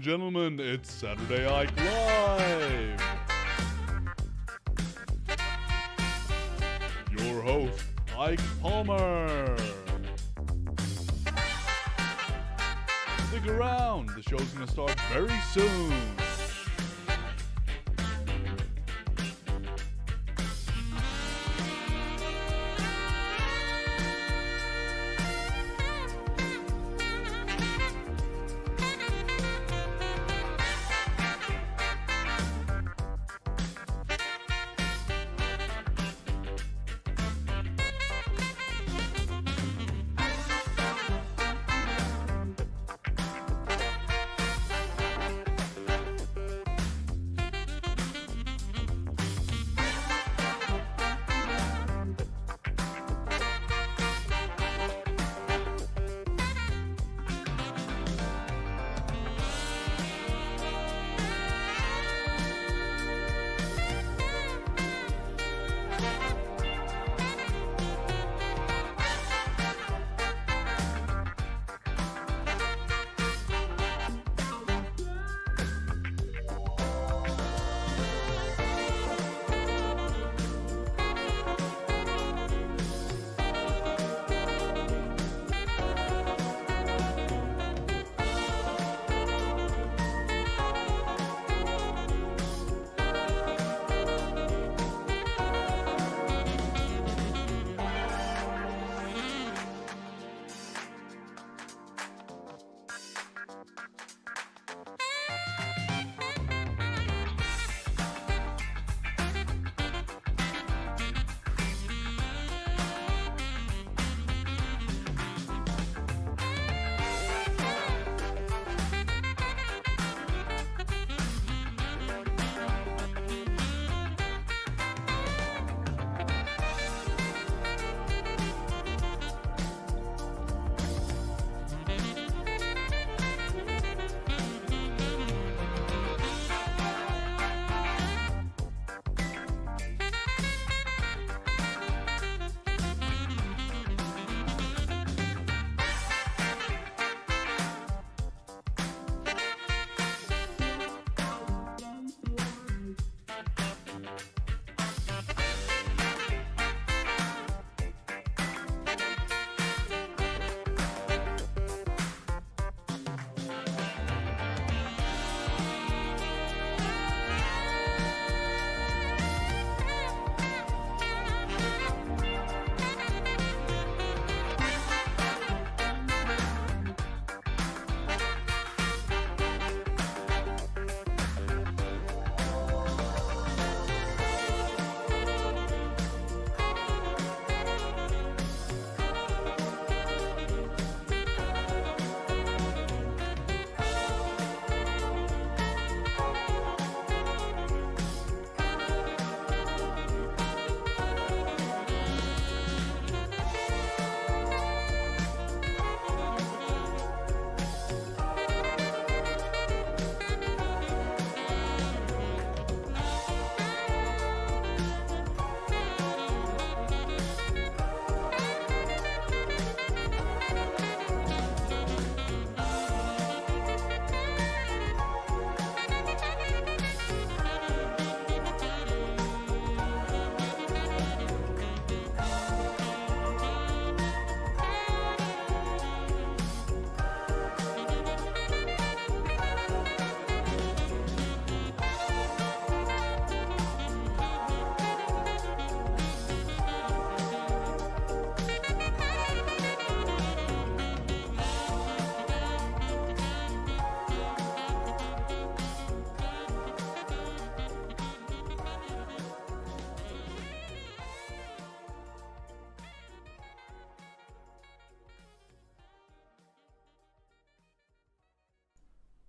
and gentlemen, it's Saturday Ike Live! Your host, Ike Palmer. Stick around, the show's gonna start very soon.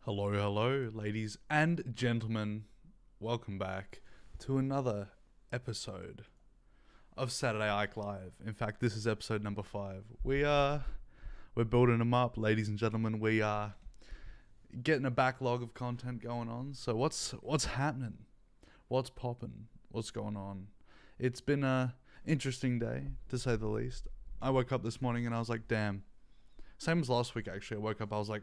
Hello, ladies and gentlemen. Welcome back to another episode of Saturday Ike Live. In fact, this is episode number 5. We're building them up, ladies and gentlemen. We are getting a backlog of content going on. So what's happening? What's popping? What's going on? It's been a interesting day, to say the least. I woke up this morning and I was like, damn. Same as last week, actually. I woke up, I was like,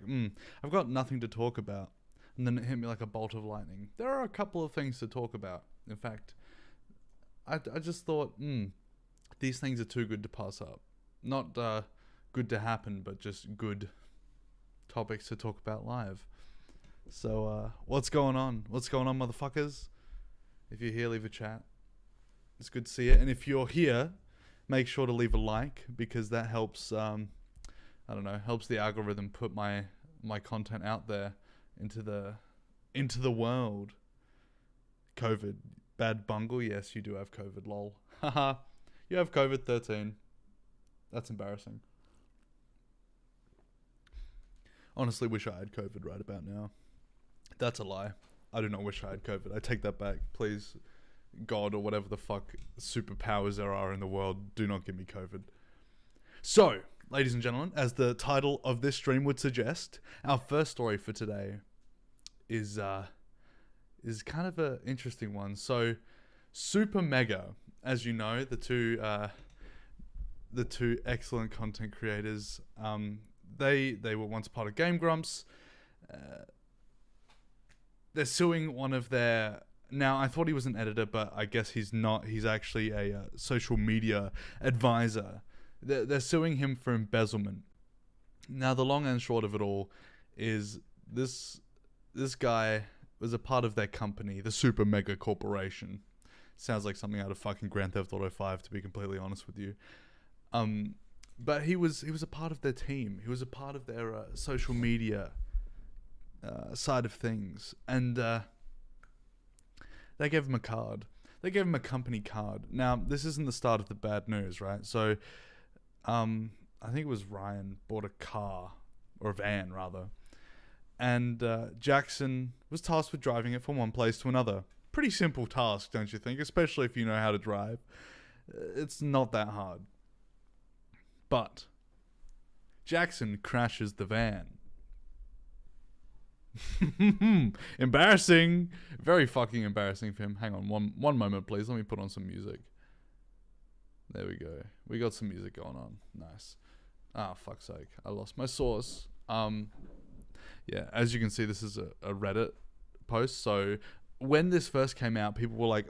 I've got nothing to talk about. and then it hit me like a bolt of lightning. There are a couple of things to talk about. In fact, I just thought, these things are too good to pass up. Not good to happen, but just good topics to talk about live. So, what's going on? What's going on, motherfuckers? If you're here, leave a chat. It's good to see it. And if you're here, make sure to leave a like, because that helps, helps the algorithm put my content out there into the world. COVID. Bad bungle? Yes, you do have COVID, lol. Haha. You have COVID-13. That's embarrassing. Honestly, wish I had COVID right about now. That's a lie. I do not wish I had COVID. I take that back. Please, God, or whatever the fuck superpowers there are in the world, do not give me COVID. So, ladies and gentlemen, as the title of this stream would suggest, our first story for today is kind of an interesting one. So, SuperMega, as you know, the two excellent content creators, they were once part of Game Grumps. They're suing one of their... Now, I thought he was an editor, but I guess he's not. He's actually a social media advisor. They're suing him for embezzlement. Now, the long and short of it all is this guy was a part of their company, the SuperMega Corporation. Sounds like something out of fucking Grand Theft Auto 5, to be completely honest with you. But he was a part of their team. He was a part of their social media side of things, and they gave him a card. They gave him a company card. Now, this isn't the start of the bad news, right? So, I think it was Ryan bought a car, or a van rather, and Jackson was tasked with driving it from one place to another. Pretty simple task, don't you think? Especially if you know how to drive. It's not that hard. But Jackson crashes the van. Embarrassing. Very fucking embarrassing for him. Hang on one moment, please. Let me put on some music. There we go. We got some music going on. Nice. Ah, fuck's sake. I lost my source. Yeah, as you can see, this is a Reddit post. So when this first came out, people were like,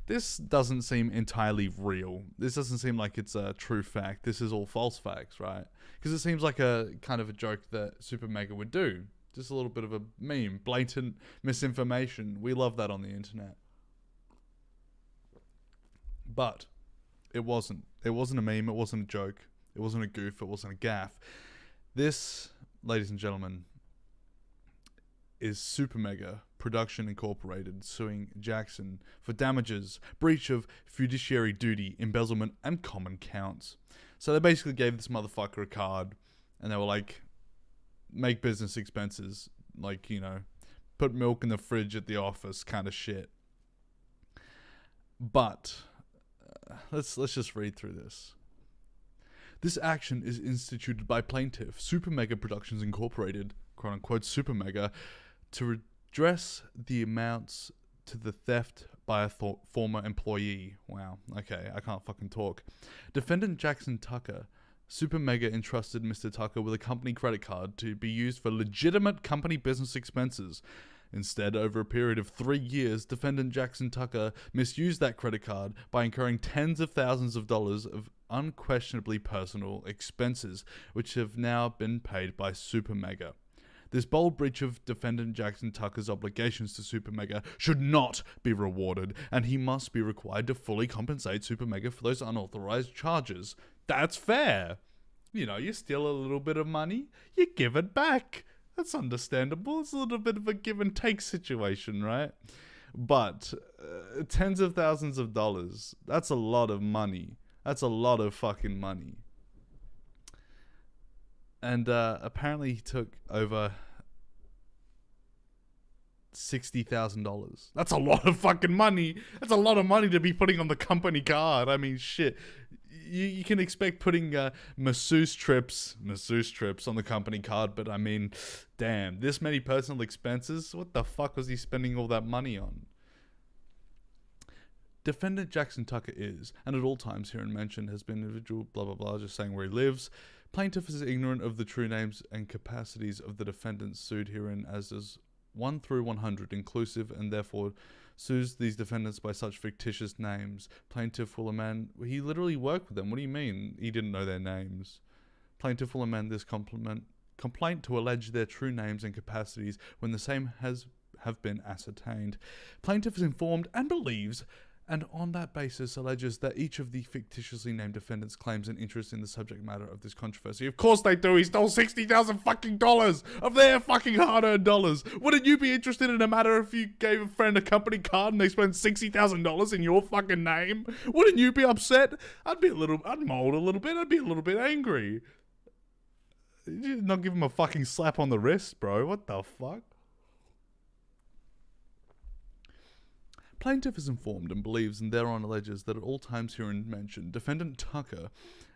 this doesn't seem entirely real. This doesn't seem like it's a true fact. This is all false facts, right? Because it seems like a kind of a joke that SuperMega would do. Just a little bit of a meme, blatant misinformation. We love that on the internet. But it wasn't. It wasn't a meme. It wasn't a joke. It wasn't a goof. It wasn't a gaffe. This, ladies and gentlemen, is SuperMega Production Incorporated suing Jackson for damages, breach of fiduciary duty, embezzlement, and common counts. So they basically gave this motherfucker a card, and they were like, make business expenses, like, you know, put milk in the fridge at the office kind of shit. But let's just read through this. This action is instituted by plaintiff SuperMega Productions Incorporated, quote unquote SuperMega, to redress the amounts to the theft by a former employee. Wow. Okay, I can't fucking talk. Defendant Jackson Tucker. SuperMega entrusted Mr. Tucker with a company credit card to be used for legitimate company business expenses. Instead, over a period of 3 years, defendant Jackson Tucker misused that credit card by incurring tens of thousands of dollars of unquestionably personal expenses, which have now been paid by SuperMega. This bold breach of defendant Jackson Tucker's obligations to SuperMega should not be rewarded, and he must be required to fully compensate SuperMega for those unauthorized charges. That's fair. You know, you steal a little bit of money, you give it back. That's understandable. It's a little bit of a give and take situation, right? But tens of thousands of dollars, that's a lot of money. That's a lot of fucking money. And apparently he took over $60,000. That's a lot of fucking money. That's a lot of money to be putting on the company card. I mean, shit. You can expect putting masseuse trips on the company card, but I mean, damn, this many personal expenses? What the fuck was he spending all that money on? Defendant Jackson Tucker is, and at all times herein mentioned, has been individual, blah blah blah, just saying where he lives. Plaintiff is ignorant of the true names and capacities of the defendants sued herein, as is 1 through 100 inclusive and therefore sues these defendants by such fictitious names. Plaintiff will amend... He literally worked with them. What do you mean he didn't know their names? Plaintiff will amend this complaint to allege their true names and capacities when the same have been ascertained. Plaintiff is informed and believes, and on that basis alleges that each of the fictitiously named defendants claims an interest in the subject matter of this controversy. Of course they do. He stole $60,000 fucking dollars of their fucking hard-earned dollars. Wouldn't you be interested in a matter if you gave a friend a company card and they spent $60,000 in your fucking name? Wouldn't you be upset? I'd mold a little bit. I'd be a little bit angry. You not give him a fucking slap on the wrist, bro. What the fuck? Plaintiff is informed and believes and thereon alleges that at all times herein mentioned, defendant Tucker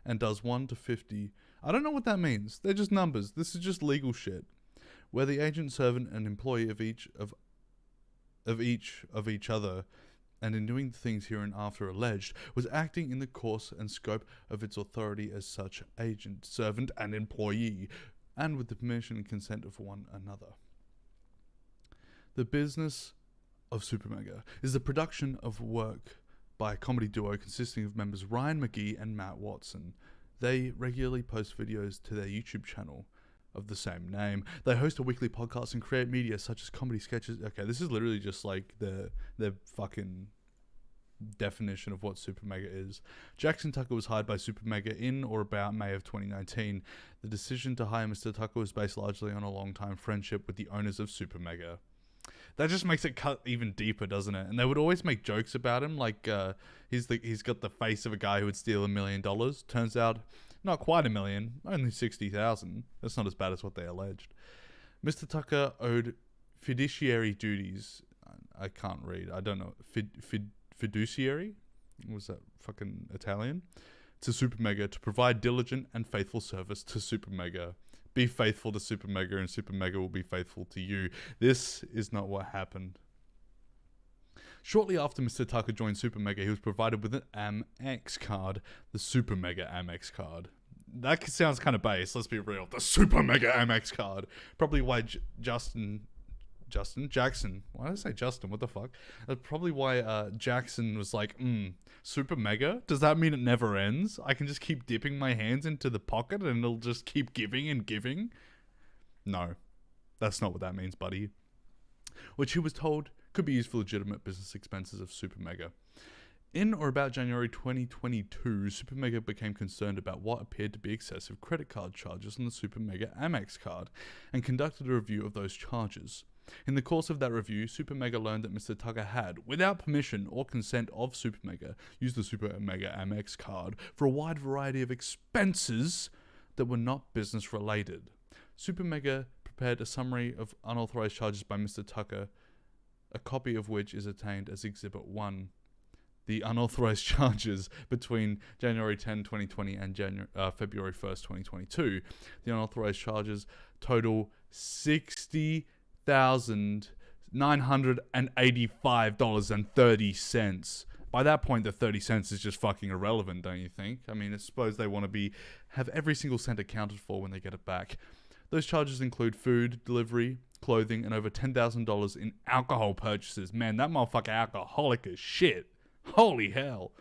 and does 1 to 50. I don't know what that means. They're just numbers. This is just legal shit. Where the agent, servant, and employee of each other, and in doing the things hereinafter alleged, was acting in the course and scope of its authority as such agent, servant, and employee, and with the permission and consent of one another. The business of SuperMega is the production of work by a comedy duo consisting of members Ryan McGee and Matt Watson. They regularly post videos to their YouTube channel of the same name. They host a weekly podcast and create media such as comedy sketches. Okay, this is literally just like the fucking definition of what SuperMega is. Jackson Tucker was hired by SuperMega in or about May of 2019. The decision to hire Mr. Tucker was based largely on a long-time friendship with the owners of SuperMega. That just makes it cut even deeper, doesn't it? And they would always make jokes about him, like he's got the face of a guy who would steal $1 million. Turns out, not quite $1 million, only 60,000. That's not as bad as what they alleged. Mr. Tucker owed fiduciary duties. I can't read. I don't know. Fiduciary? Was that fucking Italian? To SuperMega to provide diligent and faithful service to SuperMega. Be faithful to SuperMega and SuperMega will be faithful to you. This is not what happened. Shortly after Mr. Tucker joined SuperMega, he was provided with an Amex card, the SuperMega Amex card. That sounds kind of base, let's be real. The SuperMega Amex card. Probably why Jackson. Why did I say Justin? What the fuck? That's probably why Jackson was like, SuperMega? Does that mean it never ends? I can just keep dipping my hands into the pocket and it'll just keep giving and giving? No, that's not what that means, buddy. Which he was told could be used for legitimate business expenses of SuperMega. In or about January 2022, SuperMega became concerned about what appeared to be excessive credit card charges on the SuperMega Amex card and conducted a review of those charges. In the course of that review, SuperMega learned that Mr. Tucker had, without permission or consent of SuperMega, used the SuperMega Amex card for a wide variety of expenses that were not business related. SuperMega prepared a summary of unauthorized charges by Mr. Tucker, a copy of which is attained as Exhibit 1. The unauthorized charges between January 10, 2020 and February 1st, 2022. The unauthorized charges total $60,985.30. By that point, the 30 cents is just fucking irrelevant, don't you think? I mean, I suppose they want to have every single cent accounted for when they get it back. Those charges include food, delivery, clothing, and over $10,000 in alcohol purchases. Man, that motherfucker alcoholic as shit. Holy hell.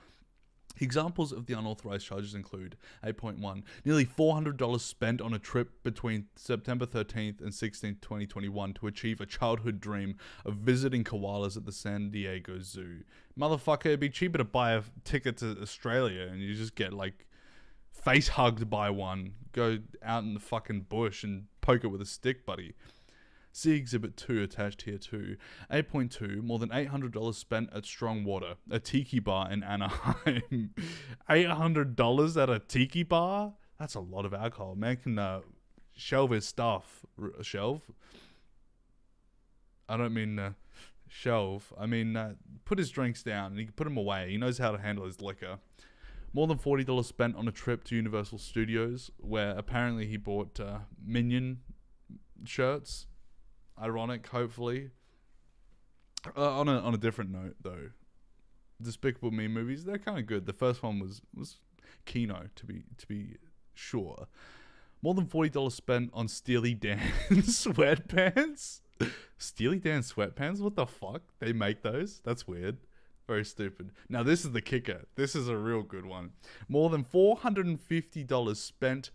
Examples of the unauthorized charges include 8.1. Nearly $400 spent on a trip between September 13th and 16th, 2021 to achieve a childhood dream of visiting koalas at the San Diego Zoo. Motherfucker, it'd be cheaper to buy a ticket to Australia and you just get like face hugged by one. Go out in the fucking bush and poke it with a stick, buddy. See Exhibit 2 attached here too. 8.2, more than $800 spent at Strongwater, a tiki bar in Anaheim. $800 at a tiki bar? That's a lot of alcohol. Man can shelve his stuff. Shelve? I don't mean shelve. I mean put his drinks down and he can put them away. He knows how to handle his liquor. More than $40 spent on a trip to Universal Studios, where apparently he bought Minion shirts. Ironic, hopefully. On a different note, though, Despicable Me movies, they're kind of good. The first one was Kino, to be sure. More than $40 spent on Steely Dan sweatpants. Steely Dan sweatpants? What the fuck? They make those? That's weird. Very stupid. Now, this is the kicker. This is a real good one. More than $450 spent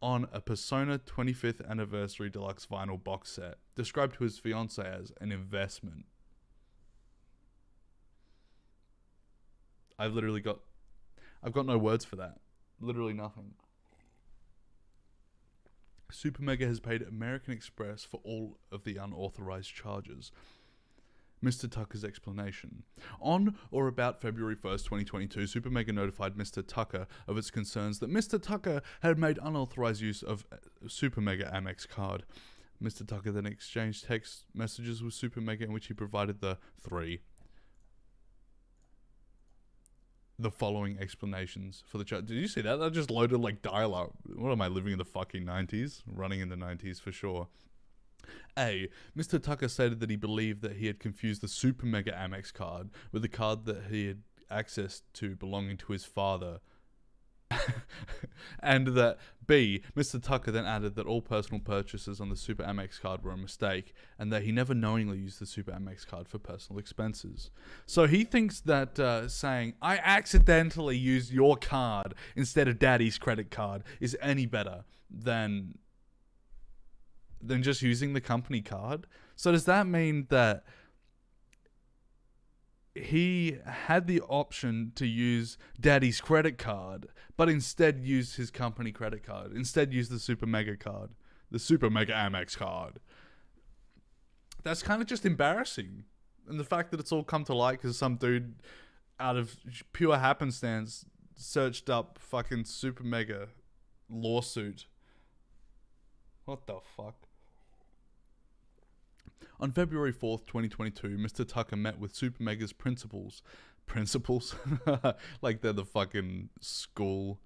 on a Persona 25th Anniversary Deluxe vinyl box set, described to his fiancée as an investment. I've got no words for that. Literally nothing. SuperMega has paid American Express for all of the unauthorized charges. Mr. Tucker's explanation. On or about February 1st, 2022, SuperMega notified Mr. Tucker of its concerns that Mr. Tucker had made unauthorized use of SuperMega Amex card. Mr. Tucker then exchanged text messages with SuperMega in which he provided the following explanations for the chat. Did you see that? That just loaded like dial-up. What am I, living in the fucking 90s? Running in the 90s for sure. A. Mr. Tucker stated that he believed that he had confused the SuperMega Amex card with the card that he had access to belonging to his father. And that B. Mr. Tucker then added that all personal purchases on the Super Amex card were a mistake and that he never knowingly used the Super Amex card for personal expenses. So he thinks that saying, I accidentally used your card instead of daddy's credit card is any better than just using the company card. So does that mean that he had the option to use daddy's credit card, but instead used his company credit card, instead used the SuperMega card, the SuperMega Amex card? That's kind of just embarrassing. And the fact that it's all come to light because some dude out of pure happenstance searched up fucking SuperMega lawsuit. What the fuck? On February 4th, 2022, Mr. Tucker met with SuperMega's principals? Like they're the fucking school.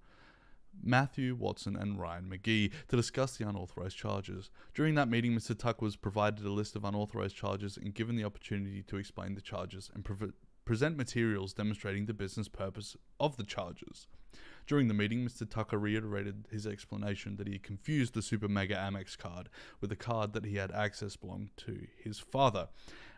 Matthew Watson and Ryan McGee to discuss the unauthorized charges. During that meeting, Mr. Tucker was provided a list of unauthorized charges and given the opportunity to explain the charges and present materials demonstrating the business purpose of the charges. During the meeting, Mr. Tucker reiterated his explanation that he confused the SuperMega Amex card with the card that he had access belonged to his father,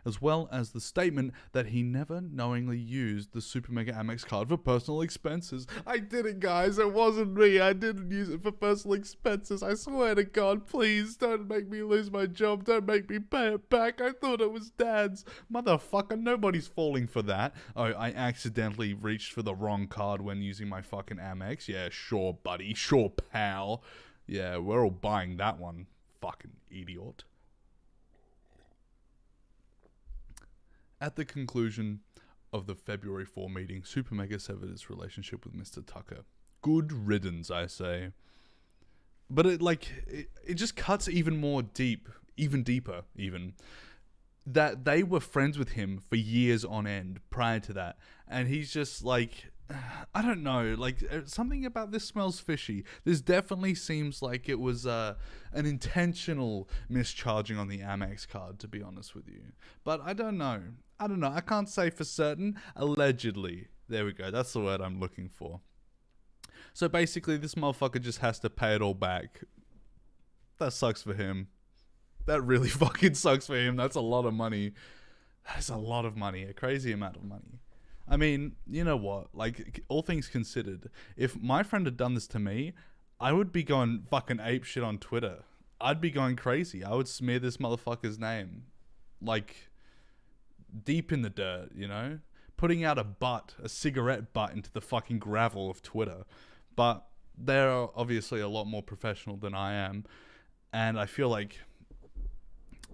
as well as the statement that he never knowingly used the SuperMega Amex card for personal expenses. I didn't, guys. It wasn't me. I didn't use it for personal expenses. I swear to God, please don't make me lose my job. Don't make me pay it back. I thought it was Dad's. Motherfucker, nobody's falling for that. Oh, I accidentally reached for the wrong card when using my fucking Amex. Yeah, sure, buddy. Sure, pal. Yeah, we're all buying that one. Fucking idiot. At the conclusion of the February 4 meeting, SuperMega severed its relationship with Mr. Tucker. Good riddance, I say. But it just cuts even deeper, that they were friends with him for years on end prior to that. And he's just like, I don't know, like something about this smells fishy. This definitely seems like it was an intentional mischarging on the Amex card, to be honest with you. But I don't know. I can't say for certain. Allegedly. There we go. That's the word I'm looking for. So basically, this motherfucker just has to pay it all back. That sucks for him. That really fucking sucks for him. That's a lot of money. That's a lot of money. A crazy amount of money. I mean, you know what? Like, all things considered, if my friend had done this to me, I would be going fucking ape shit on Twitter. I'd be going crazy. I would smear this motherfucker's name. Like, deep in the dirt, you know? Putting out a cigarette butt into the fucking gravel of Twitter. But they're obviously a lot more professional than I am. And I feel like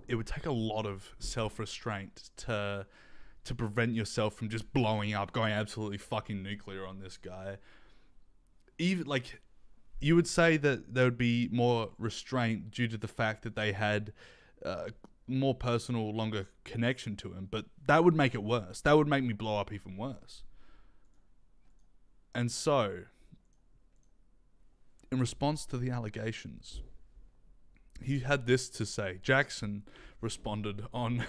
it would take a lot of self-restraint to prevent yourself from just blowing up, going absolutely fucking nuclear on this guy. Even, like, you would say that there would be more restraint due to the fact that they had more personal, longer connection to him, but that would make it worse. That would make me blow up even worse. And so, in response to the allegations, he had this to say. Jackson responded on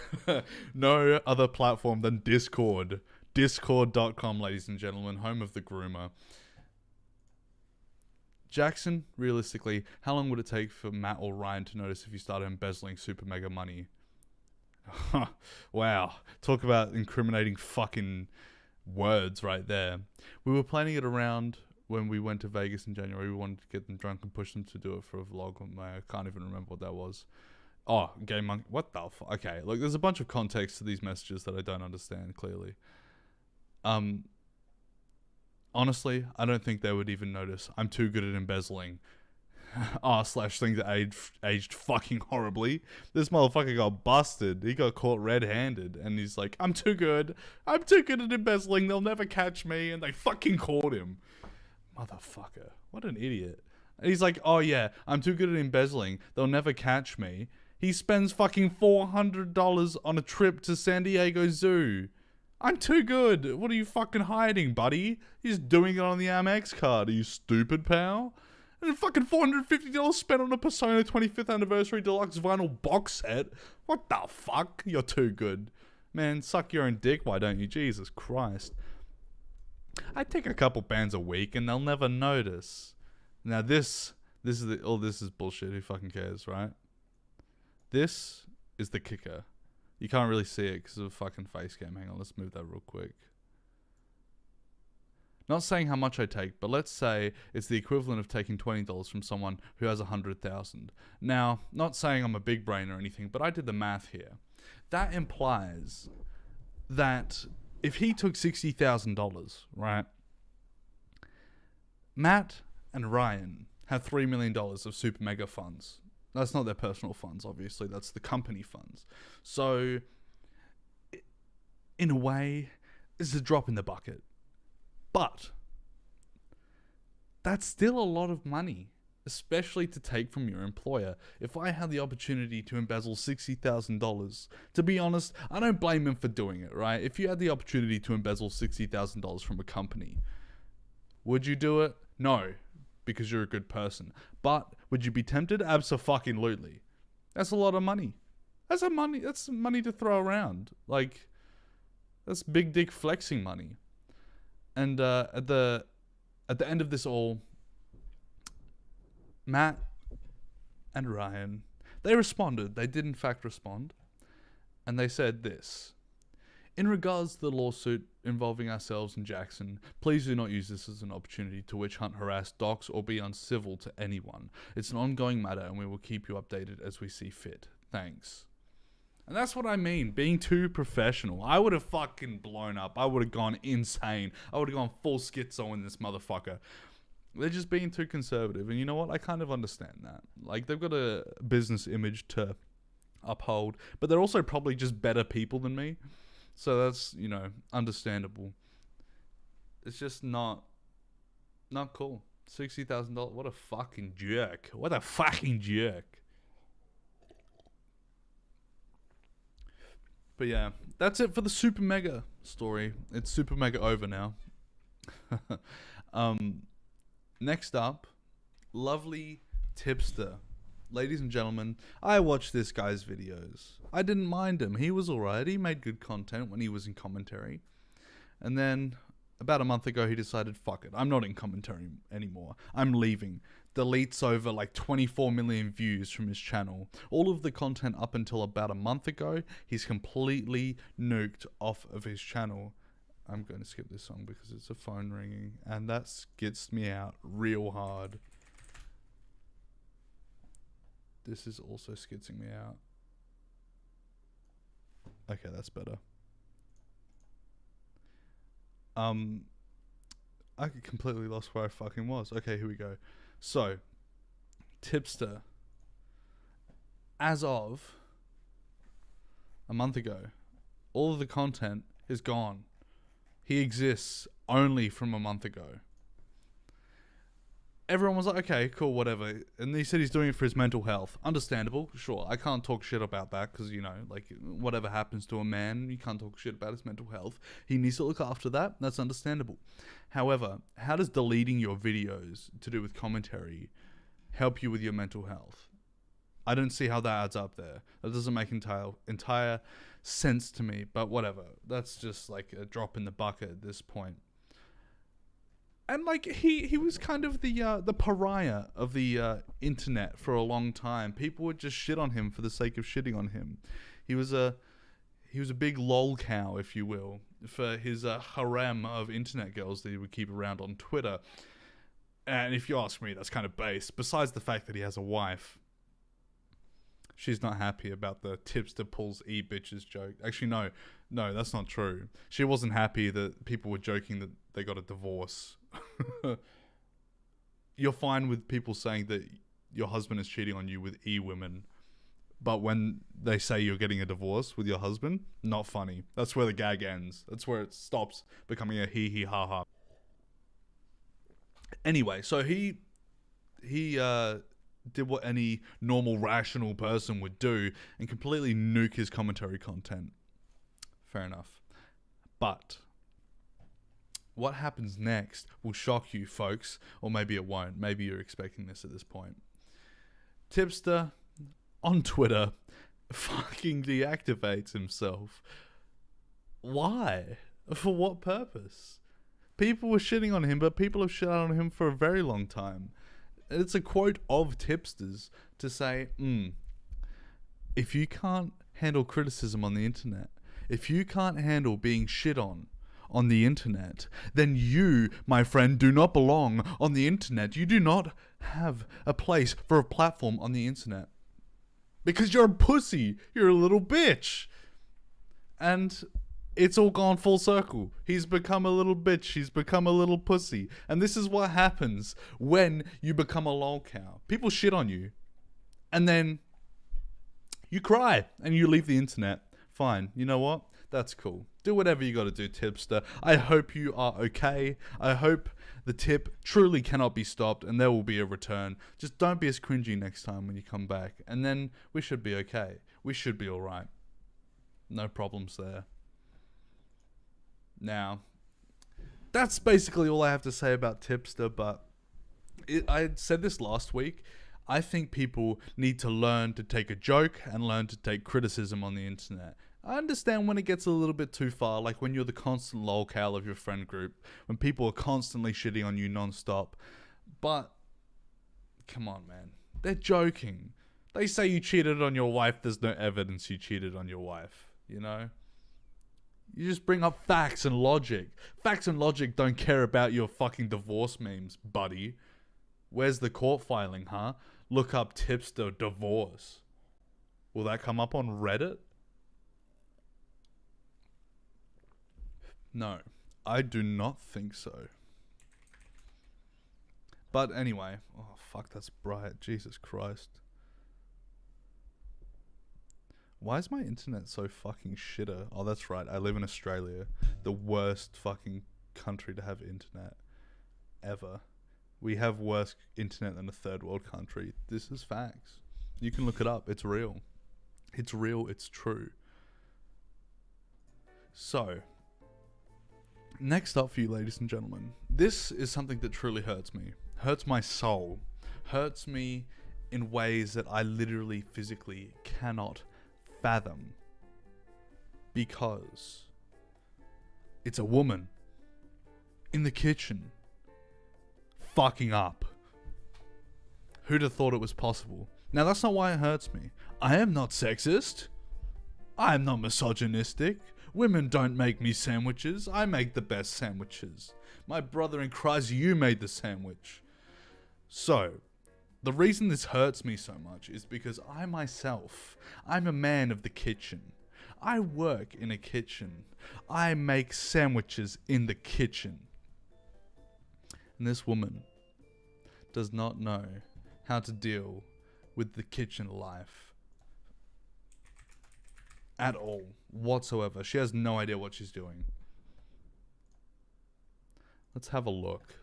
no other platform than Discord. Discord.com, ladies and gentlemen, home of the groomer. Jackson, realistically, how long would it take for Matt or Ryan to notice if you started embezzling SuperMega money? Wow. Talk about incriminating fucking words right there. We were planning it around when we went to Vegas in January. We wanted to get them drunk and push them to do it for a vlog. I can't even remember what that was. Oh, Game Monkey. What the fuck? Okay, look, there's a bunch of context to these messages that I don't understand clearly. Honestly, I don't think they would even notice. I'm too good at embezzling. /things that aged fucking horribly. This motherfucker got busted. He got caught red-handed, and he's like, I'm too good at embezzling. They'll never catch me, and they fucking caught him. Motherfucker. What an idiot. And he's like, oh yeah, I'm too good at embezzling. They'll never catch me. He spends fucking $400 on a trip to San Diego Zoo. I'm too good. What are you fucking hiding, buddy? He's doing it on the Amex card. Are you stupid, pal? And fucking $450 spent on a Persona 25th Anniversary Deluxe Vinyl box set. What the fuck? You're too good. Man, suck your own dick, why don't you? Jesus Christ. I take a couple bands a week and they'll never notice. Now this is bullshit. Who fucking cares, right? This is the kicker. You can't really see it because of a fucking face cam. Hang on, let's move that real quick. Not saying how much I take, but let's say it's the equivalent of taking $20 from someone who has 100,000. Now, not saying I'm a big brain or anything, but I did the math here. That implies that if he took $60,000, right? Matt and Ryan have $3 million of SuperMega funds. That's not their personal funds, obviously. That's the company funds. So, in a way, it's a drop in the bucket. But that's still a lot of money, especially to take from your employer. If I had the opportunity to embezzle $60,000, to be honest, I don't blame him for doing it, right? If you had the opportunity to embezzle $60,000 from a company, would you do it? No, because you're a good person. But would you be tempted? Abso-fucking-lutely. That's a lot of money. That's money to throw around. Like, that's big dick flexing money. And at the end of this all, Matt and Ryan, they responded. They did in fact respond. And they said this. In regards to the lawsuit involving ourselves and Jackson, please do not use this as an opportunity to witch hunt, harass, dox, or be uncivil to anyone. It's an ongoing matter and we will keep you updated as we see fit. Thanks. And that's what I mean, being too professional. I would have fucking blown up. I would have gone insane. I would have gone full schizo in this motherfucker. They're just being too conservative. And you know what? I kind of understand that. Like, they've got a business image to uphold. But they're also probably just better people than me. So that's, you know, understandable. It's just not cool. $60,000. What a fucking jerk. What a fucking jerk. But yeah, that's it for the SuperMega story. It's SuperMega over now. Next up, lovely Tipster. Ladies and gentlemen, I watched this guy's videos. I didn't mind him. He was alright. He made good content when he was in commentary. And then, about a month ago, he decided, fuck it, I'm not in commentary anymore. I'm leaving. Deletes over like 24 million views from his channel. All of the content up until about a month ago, he's completely nuked off of his channel. I'm going to skip this song because it's a phone ringing, and that skits me out real hard. This is also skitzing me out. Okay, that's better. I completely lost where I fucking was. Okay, here we go. So, Tipster, as of a month ago, all of the content is gone. He exists only from a month ago. Everyone was like, okay, cool, whatever. And he said he's doing it for his mental health. Understandable, sure. I can't talk shit about that because, you know, like, whatever happens to a man, you can't talk shit about his mental health. He needs to look after that. That's understandable. However, how does deleting your videos to do with commentary help you with your mental health? I don't see how that adds up there. That doesn't make entire sense to me, but whatever. That's just like a drop in the bucket at this point. And like he was kind of the pariah of the internet for a long time. People would just shit on him for the sake of shitting on him. He was a he was a big lol cow, if you will, for his harem of internet girls that he would keep around on Twitter. And if you ask me, that's kind of base. Besides the fact that he has a wife, she's not happy about the tipster pulls e-bitches joke. Actually, no, that's not true. She wasn't happy that people were joking that they got a divorce. You're fine with people saying that your husband is cheating on you with e-women. But when they say you're getting a divorce with your husband, not funny. That's where the gag ends. That's where it stops becoming a hee hee ha ha. Anyway, so he did what any normal rational person would do and completely nuke his commentary content. Fair enough. But what happens next will shock you folks, or maybe it won't. Maybe you're expecting this at this point. Tipster on Twitter fucking deactivates himself. Why? For what purpose? People were shitting on him, but people have shit on him for a very long time. It's a quote of Tipsters to say, if you can't handle criticism on the internet, if you can't handle being shit on the internet, then you, my friend, do not belong on the internet. You do not have a place for a platform on the internet. Because you're a pussy. You're a little bitch. And it's all gone full circle. He's become a little bitch. He's become a little pussy. And this is what happens when you become a lol cow. People shit on you. And then you cry and you leave the internet. Fine. You know what? That's cool. Do whatever you got to do, Tipster. I hope you are okay. I hope the tip truly cannot be stopped and there will be a return. Just don't be as cringy next time when you come back. And then we should be okay. We should be alright. No problems there. Now, that's basically all I have to say about Tipster, but I said this last week. I think people need to learn to take a joke and learn to take criticism on the internet. I understand when it gets a little bit too far, like when you're the constant lolcow of your friend group, when people are constantly shitting on you non-stop. But, come on, man. They're joking. They say you cheated on your wife, there's no evidence you cheated on your wife, you know? You just bring up facts and logic. Facts and logic don't care about your fucking divorce memes, buddy. Where's the court filing, huh? Look up Tipster divorce. Will that come up on Reddit? No, I do not think so. But anyway, oh fuck, that's bright. Jesus Christ. Why is my internet so fucking shitter? Oh, that's right. I live in Australia. The worst fucking country to have internet ever. We have worse internet than a third world country. This is facts. You can look it up. It's real. It's real. It's true. So, next up for you, ladies and gentlemen. This is something that truly hurts me. Hurts my soul. Hurts me in ways that I literally physically cannot fathom. Because it's a woman in the kitchen fucking up. Who'd have thought it was possible? Now that's not why it hurts me. I am not sexist. I am not misogynistic. Women don't make me sandwiches. I make the best sandwiches. My brother in Christ, you made the sandwich. So, the reason this hurts me so much is because I myself, I'm a man of the kitchen. I work in a kitchen. I make sandwiches in the kitchen. And this woman does not know how to deal with the kitchen life at all, whatsoever. She has no idea what she's doing. Let's have a look.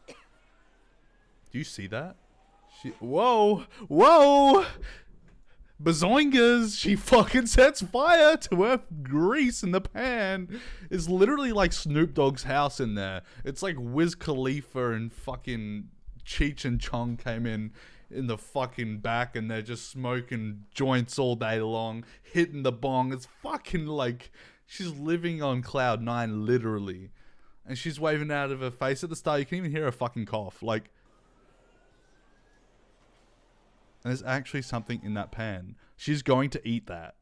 Do you see that? Whoa! Whoa! Bazoingas! She fucking sets fire to her grease in the pan. It's literally like Snoop Dogg's house in there. It's like Wiz Khalifa and fucking Cheech and Chong came in the fucking back and they're just smoking joints all day long, hitting the bong. It's fucking like she's living on cloud nine, literally. And she's waving out of her face at the start. You can even hear her fucking cough. Like, and there's actually something in that pan, she's going to eat that.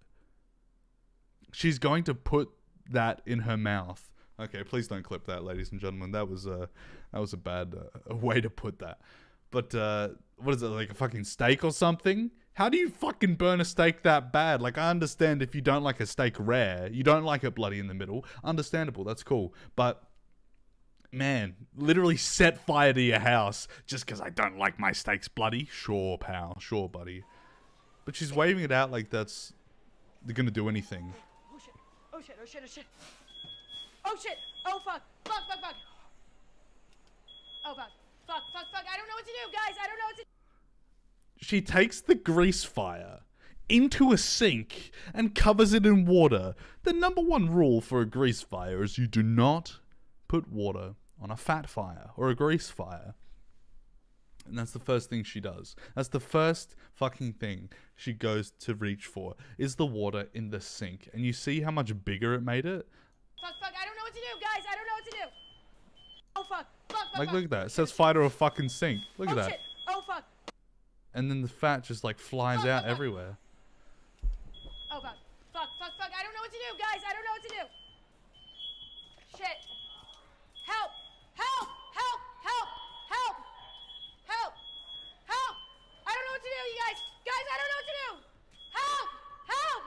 She's going to put that in her mouth. Okay, please don't clip that, ladies and gentlemen. That was a bad way to put that. But what is it, like a fucking steak or something? How do you fucking burn a steak that bad? Like, I understand if you don't like a steak rare, you don't like it bloody in the middle. Understandable, that's cool. But man, literally set fire to your house just because I don't like my steaks bloody? Sure, pal. Sure, buddy. But she's waving it out like they're gonna do anything. Oh shit. Oh shit. Oh shit. Oh shit. Oh shit. Oh fuck. Fuck. Fuck. Fuck. Oh fuck. Fuck. Fuck. Fuck. I don't know what to do, guys. I don't know what to do. She takes the grease fire into a sink and covers it in water. The number one rule for a grease fire is you do not put water on a fat fire or a grease fire. And that's the first thing she does. That's the first fucking thing she goes to reach for, is the water in the sink. And you see how much bigger it made it? Fuck, fuck, I don't know what to do, guys. I don't know what to do. Oh, fuck, fuck, fuck, Like, fuck. look at that. It says fire to a fucking sink. Look at that. Shit. Oh, fuck. And then the fat just, like, flies out everywhere. Oh, fuck. Fuck, fuck, fuck. I don't know what to do, guys. I don't know what to do. Shit. Help. Help. Help. Help. Help. Help. Help. I don't know what to do, you guys. Guys, I don't know what to do. Help. Help.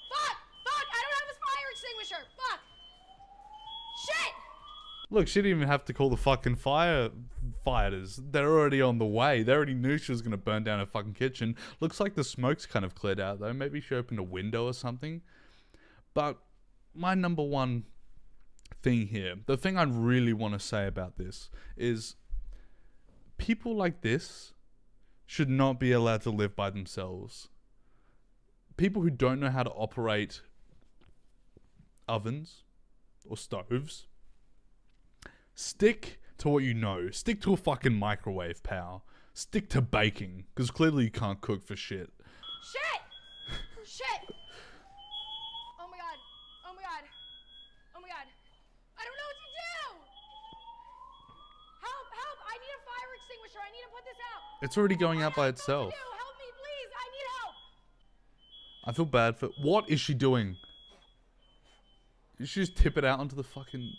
Fuck. Fuck. I don't have a fire extinguisher. Fuck. Shit. Look, she didn't even have to call the fucking firefighters. They're already on the way. They already knew she was going to burn down her fucking kitchen. Looks like the smoke's kind of cleared out, though. Maybe she opened a window or something. But my number one thing here, the thing I really want to say about this is people like this should not be allowed to live by themselves. People who don't know how to operate ovens or stoves, stick to what you know. Stick to a fucking microwave, pal. Stick to baking, because clearly you can't cook for shit. Shit! Shit! Oh my god. Oh my god. Oh my god. I don't know what to do! Help! Help! I need a fire extinguisher. I need to put this out. It's already going out by I don't know itself. what to do. Help me, please. I need help. I feel bad for... What is she doing? Did she just tip it out onto the fucking...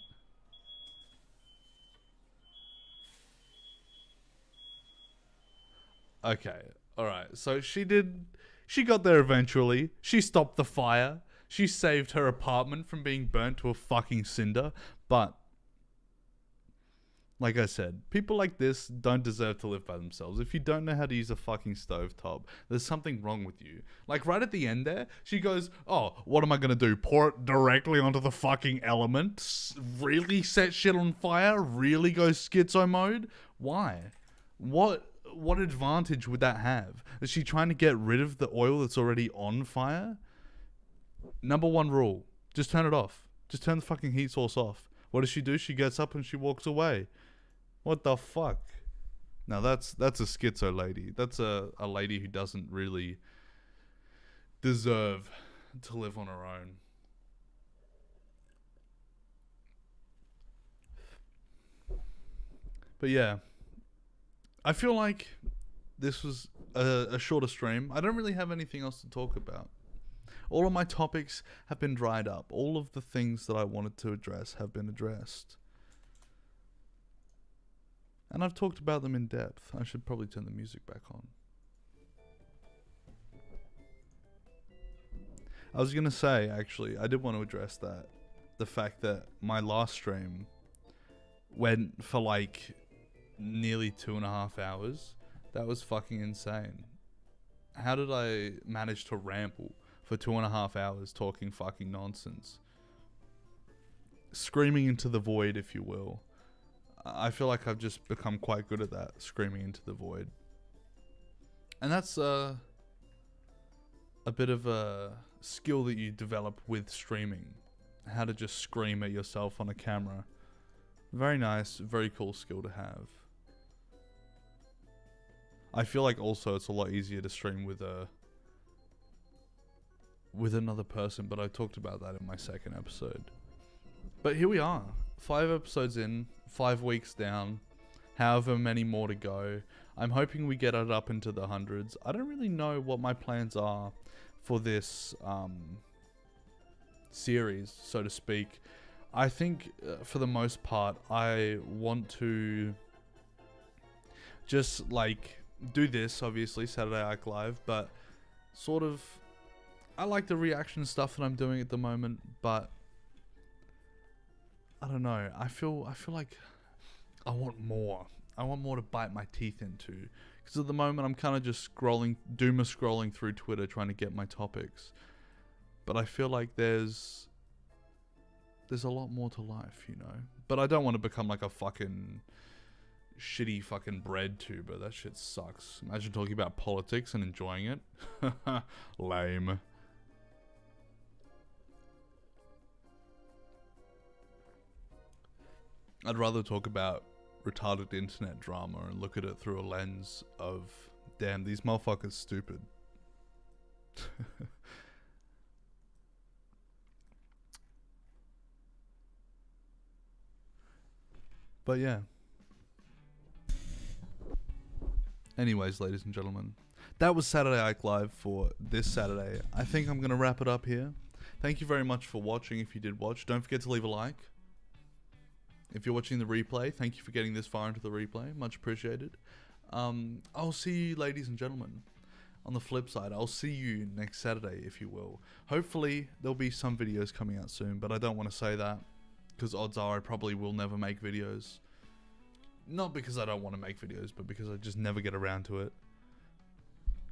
Okay, alright. So she got there eventually. She stopped the fire. She saved her apartment from being burnt to a fucking cinder. But, like I said, people like this don't deserve to live by themselves. If you don't know how to use a fucking stovetop, there's something wrong with you. Like, right at the end there, she goes, oh, what am I gonna do? Pour it directly onto the fucking element? Really set shit on fire? Really go schizo mode? Why? What advantage would that have? Is she trying to get rid of the oil that's already on fire? Number one rule, just turn it off. Just turn the fucking heat source off. What does she do? She gets up and she walks away. What the fuck? Now that's a schizo lady. That's a lady who doesn't really deserve to live on her own. But yeah, I feel like this was a shorter stream. I don't really have anything else to talk about. All of my topics have been dried up. All of the things that I wanted to address have been addressed. And I've talked about them in depth. I should probably turn the music back on. I was going to say, actually, I did want to address that. The fact that my last stream went for like nearly 2.5 hours. That was fucking insane. How did I manage to ramble for 2.5 hours talking fucking nonsense? Screaming into the void, if you will. I feel like I've just become quite good at that, screaming into the void. And that's a bit of a skill that you develop with streaming. How to just scream at yourself on a camera. Very nice, very cool skill to have. I feel like also it's a lot easier to stream with another person, but I talked about that in my second episode. But here we are, 5 episodes in, 5 weeks down. however many more to go. I'm hoping we get it up into the hundreds. I don't really know what my plans are for this series, so to speak. I think for the most part, I want to just like do this, obviously, Saturday Ike Live, but sort of, I like the reaction stuff that I'm doing at the moment, but I don't know. I feel like I want more. I want more to bite my teeth into. Because at the moment, I'm kind of just doom scrolling through Twitter trying to get my topics. But I feel like there's a lot more to life, you know? But I don't want to become like a fucking shitty fucking bread tuber. That shit sucks. Imagine talking about politics and enjoying it. Lame. I'd rather talk about retarded internet drama and look at it through a lens of, damn, these motherfuckers stupid. But yeah. Anyways, ladies and gentlemen, that was Saturday Ike Live for this Saturday. I think I'm going to wrap it up here. Thank you very much for watching if you did watch. Don't forget to leave a like. If you're watching the replay, thank you for getting this far into the replay. Much appreciated. I'll see you, ladies and gentlemen. On the flip side, I'll see you next Saturday, if you will. Hopefully, there'll be some videos coming out soon, but I don't want to say that, because odds are I probably will never make videos. Not because I don't want to make videos, but because I just never get around to it.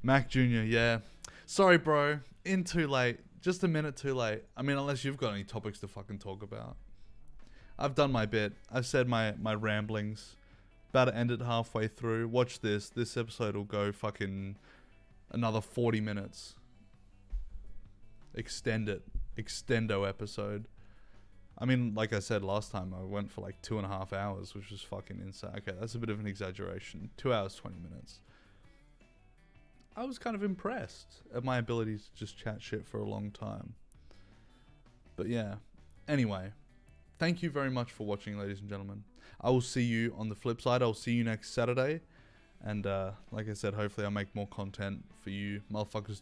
Mac Jr., yeah. Sorry, bro. In too late. Just a minute too late. I mean, unless you've got any topics to fucking talk about. I've done my bit. I've said my ramblings. About to end it halfway through. Watch this. This episode will go fucking another 40 minutes. Extend it. Extendo episode. I mean, like I said last time, I went for like 2.5 hours, which was fucking insane. Okay, that's a bit of an exaggeration. 2 hours, 20 minutes. I was kind of impressed at my ability to just chat shit for a long time. But yeah. Anyway. Thank you very much for watching, ladies and gentlemen. I will see you on the flip side. I'll see you next Saturday. And like I said, hopefully I'll make more content for you motherfuckers to